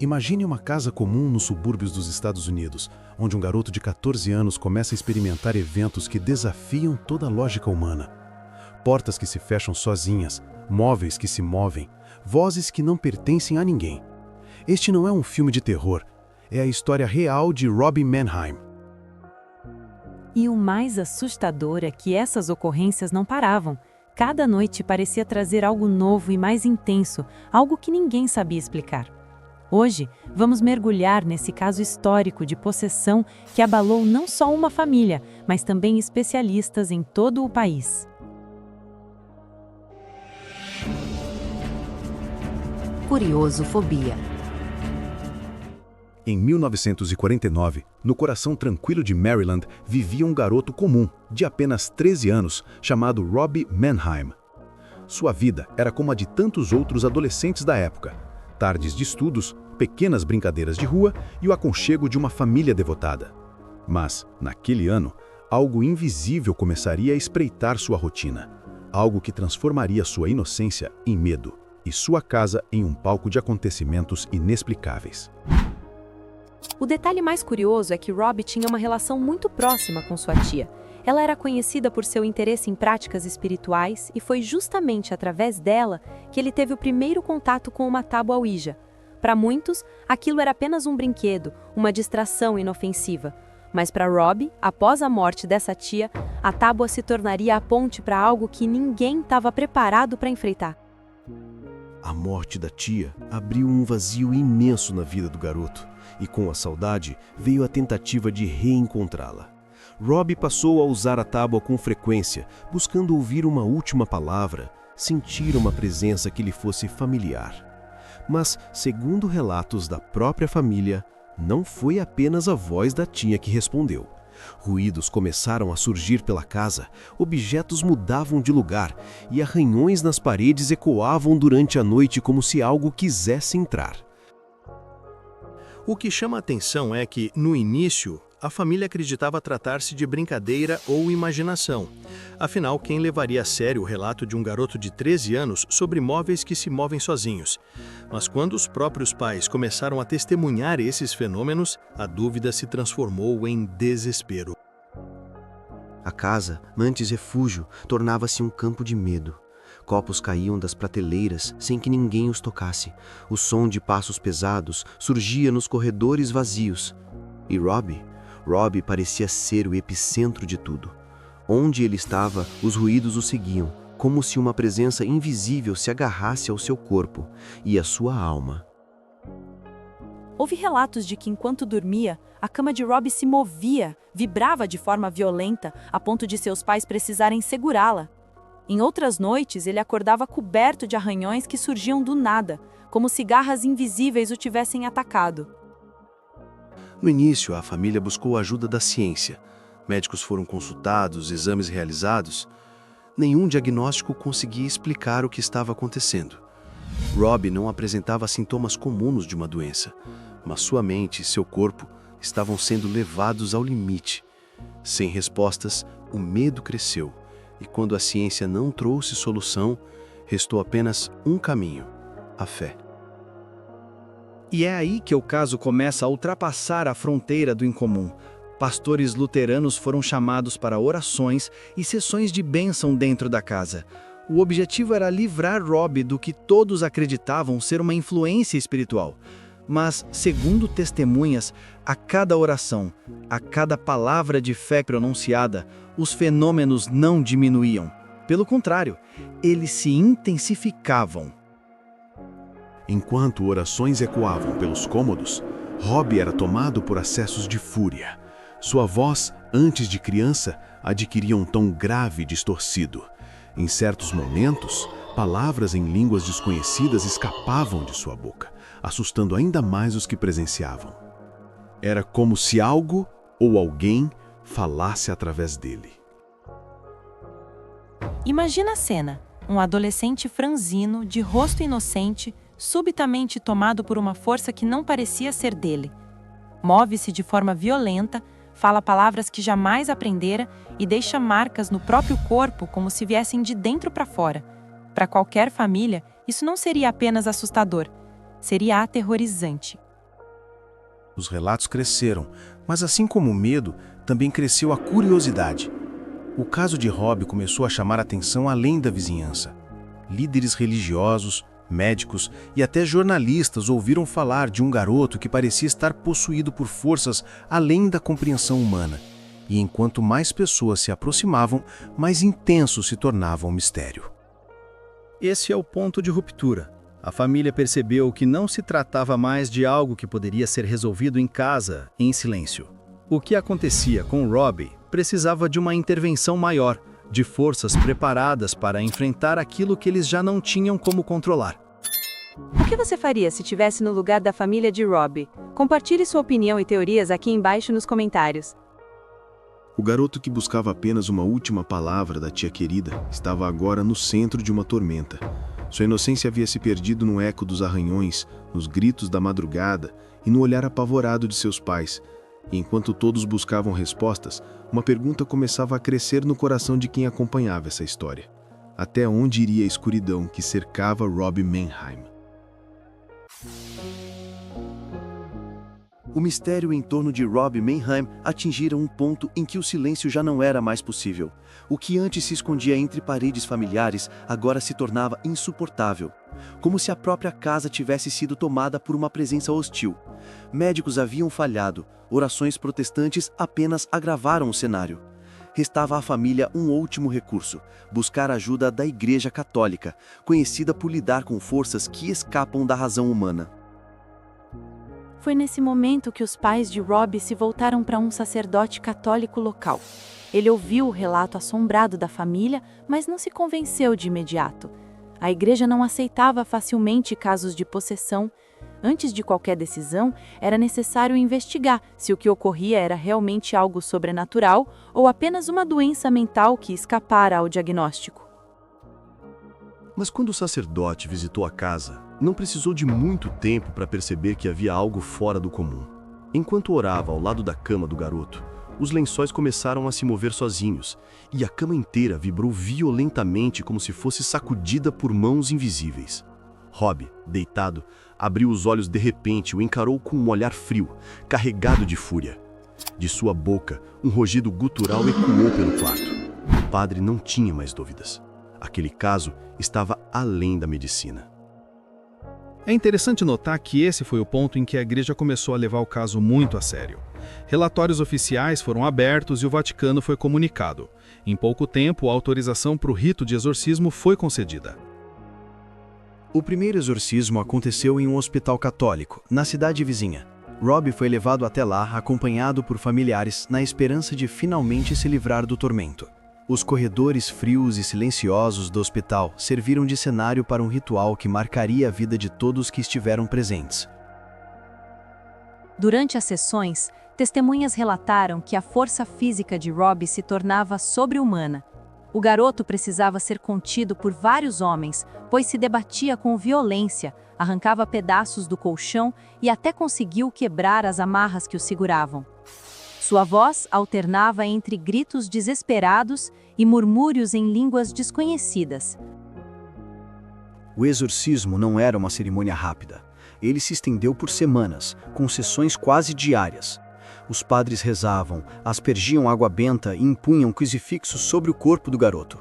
Imagine uma casa comum nos subúrbios dos Estados Unidos, onde um garoto de 14 anos começa a experimentar eventos que desafiam toda a lógica humana. Portas que se fecham sozinhas, móveis que se movem, vozes que não pertencem a ninguém. Este não é um filme de terror, é a história real de Robbie Mannheim. E o mais assustador é que essas ocorrências não paravam. Cada noite parecia trazer algo novo e mais intenso, algo que ninguém sabia explicar. Hoje, vamos mergulhar nesse caso histórico de possessão que abalou não só uma família, mas também especialistas em todo o país. Curiosofobia. Em 1949, no coração tranquilo de Maryland, vivia um garoto comum, de apenas 13 anos, chamado Robbie Mannheim. Sua vida era como a de tantos outros adolescentes da época. Tardes de estudos, pequenas brincadeiras de rua e o aconchego de uma família devotada. Mas, naquele ano, algo invisível começaria a espreitar sua rotina. Algo que transformaria sua inocência em medo e sua casa em um palco de acontecimentos inexplicáveis. O detalhe mais curioso é que Robbie tinha uma relação muito próxima com sua tia. Ela era conhecida por seu interesse em práticas espirituais e foi justamente através dela que ele teve o primeiro contato com uma tábua Ouija. Para muitos, aquilo era apenas um brinquedo, uma distração inofensiva. Mas para Robbie, após a morte dessa tia, a tábua se tornaria a ponte para algo que ninguém estava preparado para enfrentar. A morte da tia abriu um vazio imenso na vida do garoto, e com a saudade veio a tentativa de reencontrá-la. Robbie passou a usar a tábua com frequência, buscando ouvir uma última palavra, sentir uma presença que lhe fosse familiar. Mas, segundo relatos da própria família, não foi apenas a voz da tia que respondeu. Ruídos começaram a surgir pela casa, objetos mudavam de lugar e arranhões nas paredes ecoavam durante a noite como se algo quisesse entrar. O que chama a atenção é que, no início, a família acreditava tratar-se de brincadeira ou imaginação. Afinal, quem levaria a sério o relato de um garoto de 13 anos sobre móveis que se movem sozinhos? Mas quando os próprios pais começaram a testemunhar esses fenômenos, a dúvida se transformou em desespero. A casa, antes refúgio, tornava-se um campo de medo. Copos caíam das prateleiras sem que ninguém os tocasse. O som de passos pesados surgia nos corredores vazios. E Robbie parecia ser o epicentro de tudo. Onde ele estava, os ruídos o seguiam, como se uma presença invisível se agarrasse ao seu corpo e à sua alma. Houve relatos de que, enquanto dormia, a cama de Robbie se movia, vibrava de forma violenta, a ponto de seus pais precisarem segurá-la. Em outras noites, ele acordava coberto de arranhões que surgiam do nada, como se garras invisíveis o tivessem atacado. No início, a família buscou a ajuda da ciência. Médicos foram consultados, exames realizados. Nenhum diagnóstico conseguia explicar o que estava acontecendo. Robbie não apresentava sintomas comuns de uma doença, mas sua mente e seu corpo estavam sendo levados ao limite. Sem respostas, o medo cresceu, e quando a ciência não trouxe solução, restou apenas um caminho: a fé. E é aí que o caso começa a ultrapassar a fronteira do incomum. Pastores luteranos foram chamados para orações e sessões de bênção dentro da casa. O objetivo era livrar Robbie do que todos acreditavam ser uma influência espiritual. Mas, segundo testemunhas, a cada oração, a cada palavra de fé pronunciada, os fenômenos não diminuíam. Pelo contrário, eles se intensificavam. Enquanto orações ecoavam pelos cômodos, Robbie era tomado por acessos de fúria. Sua voz, antes de criança, adquiria um tom grave e distorcido. Em certos momentos, palavras em línguas desconhecidas escapavam de sua boca, assustando ainda mais os que presenciavam. Era como se algo ou alguém falasse através dele. Imagina a cena: um adolescente franzino, de rosto inocente, subitamente tomado por uma força que não parecia ser dele. Move-se de forma violenta, fala palavras que jamais aprendera e deixa marcas no próprio corpo como se viessem de dentro para fora. Para qualquer família, Isso não seria apenas assustador, seria aterrorizante. Os relatos cresceram, mas assim como o medo, também cresceu a curiosidade. O caso de Rob começou a chamar a atenção além da vizinhança. Líderes religiosos, médicos e até jornalistas ouviram falar de um garoto que parecia estar possuído por forças além da compreensão humana. E enquanto mais pessoas se aproximavam, mais intenso se tornava o mistério. Esse é o ponto de ruptura. A família percebeu que não se tratava mais de algo que poderia ser resolvido em casa, em silêncio. O que acontecia com Rob precisava de uma intervenção maior, de forças preparadas para enfrentar aquilo que eles já não tinham como controlar. O que você faria se estivesse no lugar da família de Rob? Compartilhe sua opinião e teorias aqui embaixo nos comentários. O garoto que buscava apenas uma última palavra da tia querida estava agora no centro de uma tormenta. Sua inocência havia se perdido no eco dos arranhões, nos gritos da madrugada e no olhar apavorado de seus pais. E enquanto todos buscavam respostas, uma pergunta começava a crescer no coração de quem acompanhava essa história. Até onde iria a escuridão que cercava Rob Mannheim? O mistério em torno de Rob Mannheim atingira um ponto em que o silêncio já não era mais possível. O que antes se escondia entre paredes familiares agora se tornava insuportável, como se a própria casa tivesse sido tomada por uma presença hostil. Médicos haviam falhado, orações protestantes apenas agravaram o cenário. Restava à família um último recurso: buscar a ajuda da Igreja Católica, conhecida por lidar com forças que escapam da razão humana. Foi nesse momento que os pais de Rob se voltaram para um sacerdote católico local. Ele ouviu o relato assombrado da família, mas não se convenceu de imediato. A igreja não aceitava facilmente casos de possessão. Antes de qualquer decisão, era necessário investigar se o que ocorria era realmente algo sobrenatural ou apenas uma doença mental que escapara ao diagnóstico. Mas quando o sacerdote visitou a casa, não precisou de muito tempo para perceber que havia algo fora do comum. Enquanto orava ao lado da cama do garoto, os lençóis começaram a se mover sozinhos, e a cama inteira vibrou violentamente como se fosse sacudida por mãos invisíveis. Rob, deitado, abriu os olhos de repente e o encarou com um olhar frio, carregado de fúria. De sua boca, um rugido gutural ecoou pelo quarto. O padre não tinha mais dúvidas. Aquele caso estava além da medicina. É interessante notar que esse foi o ponto em que a igreja começou a levar o caso muito a sério. Relatórios oficiais foram abertos e o Vaticano foi comunicado. Em pouco tempo, a autorização para o rito de exorcismo foi concedida. O primeiro exorcismo aconteceu em um hospital católico, na cidade vizinha. Rob foi levado até lá, acompanhado por familiares, na esperança de finalmente se livrar do tormento. Os corredores frios e silenciosos do hospital serviram de cenário para um ritual que marcaria a vida de todos que estiveram presentes. Durante as sessões, testemunhas relataram que a força física de Rob se tornava sobre-humana. O garoto precisava ser contido por vários homens, pois se debatia com violência, arrancava pedaços do colchão e até conseguiu quebrar as amarras que o seguravam. Sua voz alternava entre gritos desesperados e murmúrios em línguas desconhecidas. O exorcismo não era uma cerimônia rápida. Ele se estendeu por semanas, com sessões quase diárias. Os padres rezavam, aspergiam água benta e impunham crucifixos sobre o corpo do garoto.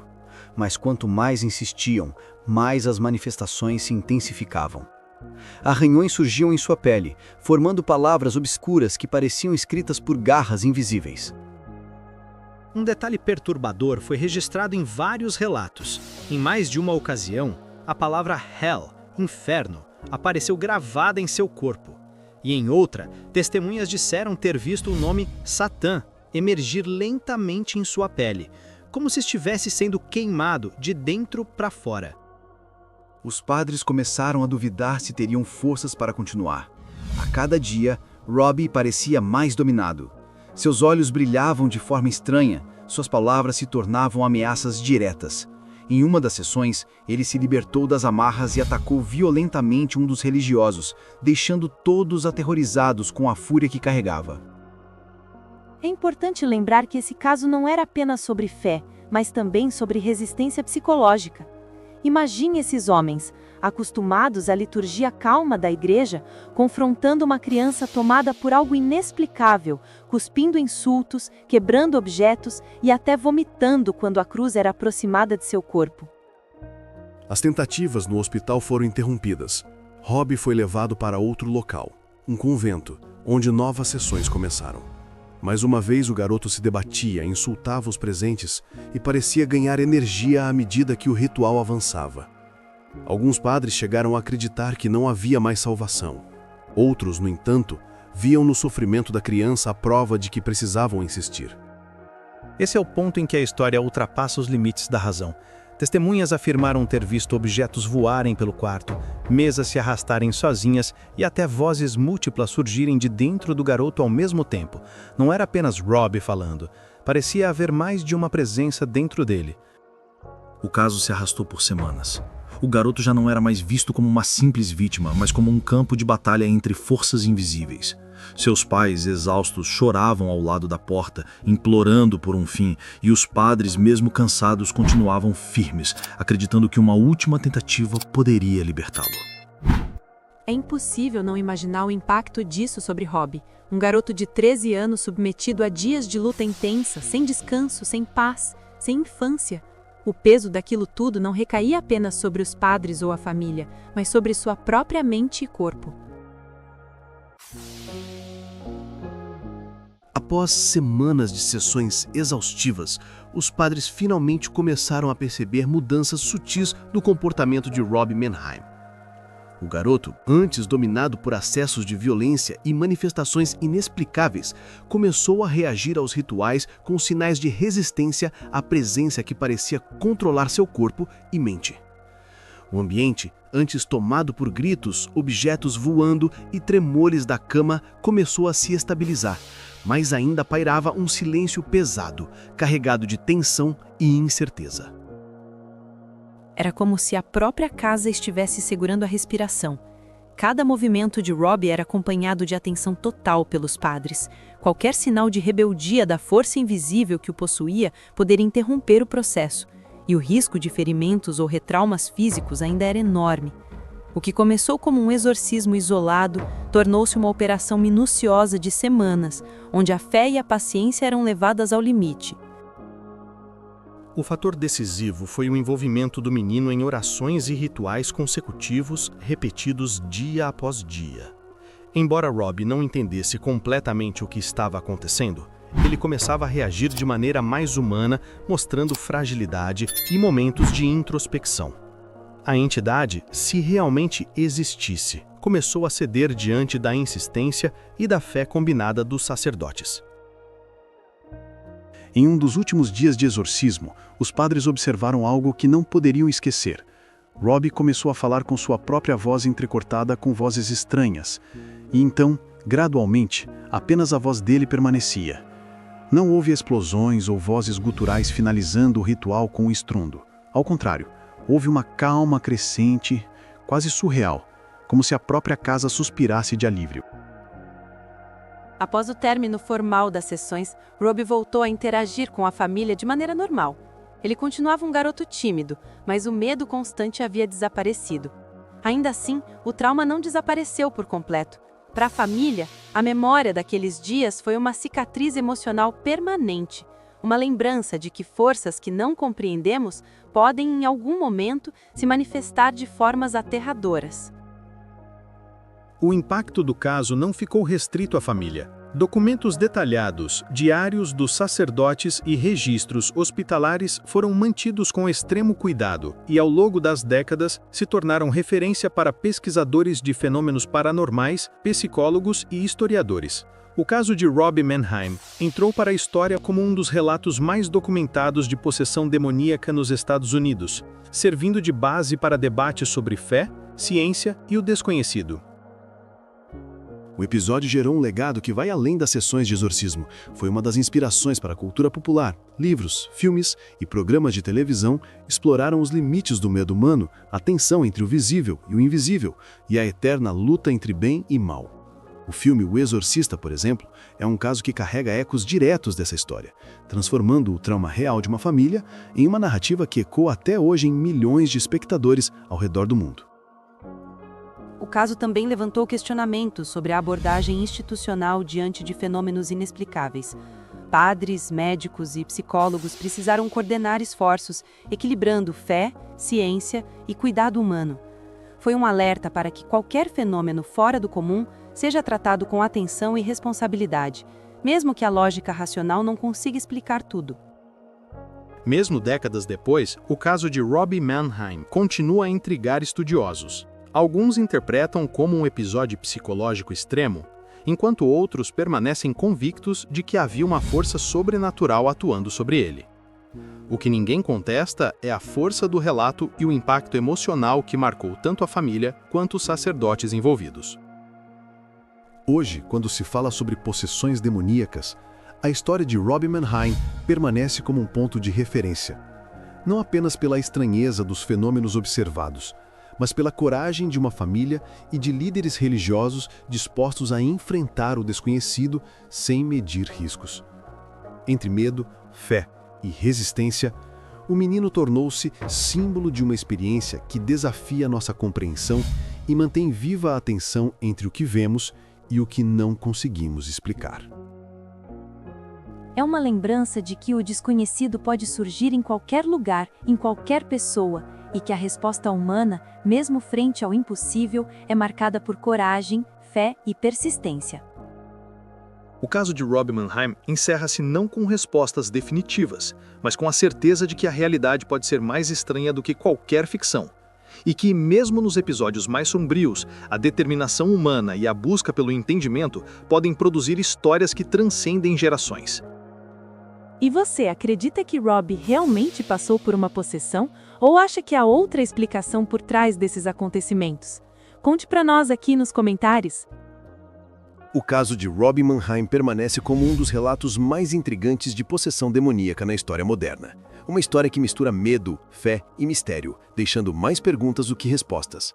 Mas quanto mais insistiam, mais as manifestações se intensificavam. Arranhões surgiam em sua pele, formando palavras obscuras que pareciam escritas por garras invisíveis. Um detalhe perturbador foi registrado em vários relatos. Em mais de uma ocasião, a palavra Hell, inferno, apareceu gravada em seu corpo. E em outra, testemunhas disseram ter visto o nome Satã emergir lentamente em sua pele, como se estivesse sendo queimado de dentro para fora. Os padres começaram a duvidar se teriam forças para continuar. A cada dia, Rob parecia mais dominado. Seus olhos brilhavam de forma estranha, suas palavras se tornavam ameaças diretas. Em uma das sessões, ele se libertou das amarras e atacou violentamente um dos religiosos, deixando todos aterrorizados com a fúria que carregava. É importante lembrar que esse caso não era apenas sobre fé, mas também sobre resistência psicológica. Imagine esses homens, acostumados à liturgia calma da igreja, confrontando uma criança tomada por algo inexplicável, cuspindo insultos, quebrando objetos e até vomitando quando a cruz era aproximada de seu corpo. As tentativas no hospital foram interrompidas. Robbie foi levado para outro local, um convento, onde novas sessões começaram. Mais uma vez o garoto se debatia, insultava os presentes e parecia ganhar energia à medida que o ritual avançava. Alguns padres chegaram a acreditar que não havia mais salvação. Outros, no entanto, viam no sofrimento da criança a prova de que precisavam insistir. Esse é o ponto em que a história ultrapassa os limites da razão. Testemunhas afirmaram ter visto objetos voarem pelo quarto, mesas se arrastarem sozinhas e até vozes múltiplas surgirem de dentro do garoto ao mesmo tempo. Não era apenas Robbie falando. Parecia haver mais de uma presença dentro dele. O caso se arrastou por semanas. O garoto já não era mais visto como uma simples vítima, mas como um campo de batalha entre forças invisíveis. Seus pais, exaustos, choravam ao lado da porta, implorando por um fim, e os padres, mesmo cansados, continuavam firmes, acreditando que uma última tentativa poderia libertá-lo. É impossível não imaginar o impacto disso sobre Robbie, um garoto de 13 anos submetido a dias de luta intensa, sem descanso, sem paz, sem infância. O peso daquilo tudo não recaía apenas sobre os padres ou a família, mas sobre sua própria mente e corpo. Após semanas de sessões exaustivas, os padres finalmente começaram a perceber mudanças sutis no comportamento de Robbie Mannheim. O garoto, antes dominado por acessos de violência e manifestações inexplicáveis, começou a reagir aos rituais com sinais de resistência à presença que parecia controlar seu corpo e mente. O ambiente, antes tomado por gritos, objetos voando e tremores da cama, começou a se estabilizar, mas ainda pairava um silêncio pesado, carregado de tensão e incerteza. Era como se a própria casa estivesse segurando a respiração. Cada movimento de Robbie era acompanhado de atenção total pelos padres. Qualquer sinal de rebeldia da força invisível que o possuía poderia interromper o processo, e o risco de ferimentos ou retraumas físicos ainda era enorme. O que começou como um exorcismo isolado tornou-se uma operação minuciosa de semanas, onde a fé e a paciência eram levadas ao limite. O fator decisivo foi o envolvimento do menino em orações e rituais consecutivos, repetidos dia após dia. Embora Robbie não entendesse completamente o que estava acontecendo, ele começava a reagir de maneira mais humana, mostrando fragilidade e momentos de introspecção. A entidade, se realmente existisse, começou a ceder diante da insistência e da fé combinada dos sacerdotes. Em um dos últimos dias de exorcismo, os padres observaram algo que não poderiam esquecer. Robbie começou a falar com sua própria voz entrecortada com vozes estranhas. E então, gradualmente, apenas a voz dele permanecia. Não houve explosões ou vozes guturais finalizando o ritual com um estrondo. Ao contrário, houve uma calma crescente, quase surreal, como se a própria casa suspirasse de alívio. Após o término formal das sessões, Robbie voltou a interagir com a família de maneira normal. Ele continuava um garoto tímido, mas o medo constante havia desaparecido. Ainda assim, o trauma não desapareceu por completo. Para a família, a memória daqueles dias foi uma cicatriz emocional permanente, uma lembrança de que forças que não compreendemos podem, em algum momento, se manifestar de formas aterradoras. O impacto do caso não ficou restrito à família. Documentos detalhados, diários dos sacerdotes e registros hospitalares foram mantidos com extremo cuidado e, ao longo das décadas, se tornaram referência para pesquisadores de fenômenos paranormais, psicólogos e historiadores. O caso de Robbie Mannheim entrou para a história como um dos relatos mais documentados de possessão demoníaca nos Estados Unidos, servindo de base para debates sobre fé, ciência e o desconhecido. O episódio gerou um legado que vai além das sessões de exorcismo. Foi uma das inspirações para a cultura popular. Livros, filmes e programas de televisão exploraram os limites do medo humano, a tensão entre o visível e o invisível, e a eterna luta entre bem e mal. O filme O Exorcista, por exemplo, é um caso que carrega ecos diretos dessa história, transformando o trauma real de uma família em uma narrativa que ecoa até hoje em milhões de espectadores ao redor do mundo. o caso também levantou questionamentos sobre a abordagem institucional diante de fenômenos inexplicáveis. Padres, médicos e psicólogos precisaram coordenar esforços, equilibrando fé, ciência e cuidado humano. Foi um alerta para que qualquer fenômeno fora do comum seja tratado com atenção e responsabilidade, mesmo que a lógica racional não consiga explicar tudo. Mesmo décadas depois, o caso de Robbie Mannheim continua a intrigar estudiosos. Alguns interpretam como um episódio psicológico extremo, enquanto outros permanecem convictos de que havia uma força sobrenatural atuando sobre ele. O que ninguém contesta é a força do relato e o impacto emocional que marcou tanto a família quanto os sacerdotes envolvidos. Hoje, quando se fala sobre possessões demoníacas, a história de Robbie Mannheim permanece como um ponto de referência, não apenas pela estranheza dos fenômenos observados, mas pela coragem de uma família e de líderes religiosos dispostos a enfrentar o desconhecido sem medir riscos. Entre medo, fé e resistência, o menino tornou-se símbolo de uma experiência que desafia nossa compreensão e mantém viva a tensão entre o que vemos e o que não conseguimos explicar. É uma lembrança de que o desconhecido pode surgir em qualquer lugar, em qualquer pessoa, e que a resposta humana, mesmo frente ao impossível, é marcada por coragem, fé e persistência. O caso de Robbie Mannheim encerra-se não com respostas definitivas, mas com a certeza de que a realidade pode ser mais estranha do que qualquer ficção. E que, mesmo nos episódios mais sombrios, a determinação humana e a busca pelo entendimento podem produzir histórias que transcendem gerações. E você acredita que Robbie realmente passou por uma possessão? Ou acha que há outra explicação por trás desses acontecimentos? Conte para nós aqui nos comentários. O caso de Robbie Mannheim permanece como um dos relatos mais intrigantes de possessão demoníaca na história moderna. Uma história que mistura medo, fé e mistério, deixando mais perguntas do que respostas.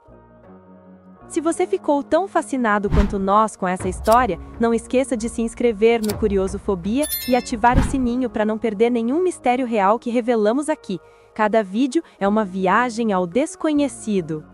Se você ficou tão fascinado quanto nós com essa história, não esqueça de se inscrever no Curiosofobia e ativar o sininho para não perder nenhum mistério real que revelamos aqui. Cada vídeo é uma viagem ao desconhecido.